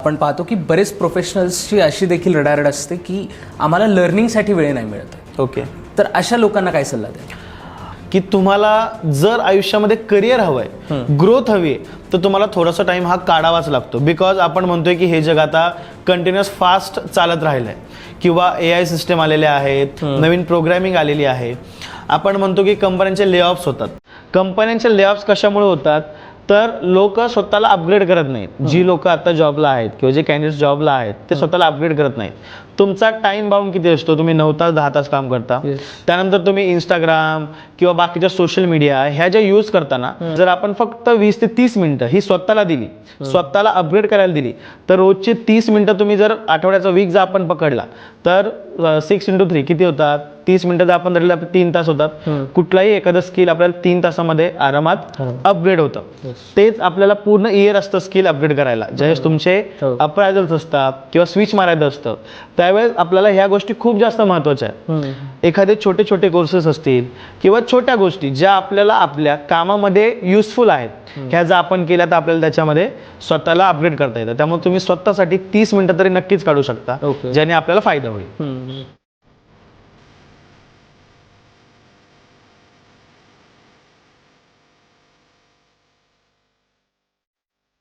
आपण पाहतो की बरेच प्रोफेशनल्सची अशी देखील रडारड असते की आम्हाला लर्निंगसाठी वेळ नाही मिळत. ओके. तर अशा लोकांना काय सल्ला द्या की तुम्हाला जर आयुष्यामध्ये करिअर हवं आहे, ग्रोथ हवी आहे, तर तुम्हाला थोडासा टाइम हा काढावाच लागतो. बिकॉज आपण म्हणतोय की हे जग आता कंटिन्युअस फास्ट चालत राहिलं आहे किंवा AI सिस्टम आलेले आहेत, नवीन प्रोग्रॅमिंग आलेली आहे. आपण म्हणतो की कंपन्यांचे ले ऑफ्स होतात. कंपन्यांचे ले ऑफ्स कशामुळे होतात? तर लोक स्वतःला अपग्रेड करत नाहीत. जी लोक आता जॉबला आहेत किंवा जे कॅन्डिडेट्स जॉबला आहेत ते स्वतःला अपग्रेड करत नाहीत. तुमचा टाइम बाउंड किती असतो? तुम्ही 9 तास 10 तास काम करता. त्यानंतर तुम्ही इंस्टाग्राम किंवा बाकीच्या सोशल मीडिया ह्या ज्या यूज करताना जर आपण फक्त 20 ते 30 मिनिटं ही स्वतःला दिली, स्वतःला अपग्रेड करायला दिली, तर रोजचे 30 मिनिटं तुम्ही जर आठवड्याचा वीक जर आपण पकडला तर 6 × 3 किती होतात? 30 मिनिटं जर आपण धरले 3 तास होतात. कुठलाही एखादं स्किल आपल्याला 3 तासामध्ये आरामात अपग्रेड होतं. तेच आपल्याला पूर्ण इयर असतं स्किल अपग्रेड करायला. ज्यावेळेस तुमचे अप्रायझल्स असतात किंवा स्विच मारायचं असतं त्यावेळेस आपल्याला ह्या गोष्टी खूप जास्त महत्त्वाच्या आहेत. एखादे छोटे छोटे कोर्सेस असतील किंवा छोट्या गोष्टी ज्या आपल्याला आपल्या कामामध्ये युजफुल आहेत, ह्या जर आपण केल्या तर आपल्याला त्याच्यामध्ये स्वतःला अपग्रेड करता येतं. त्यामुळे तुम्ही स्वतःसाठी 30 मिनिटं तरी नक्कीच काढू शकता, ज्याने आपल्याला फायदा होईल.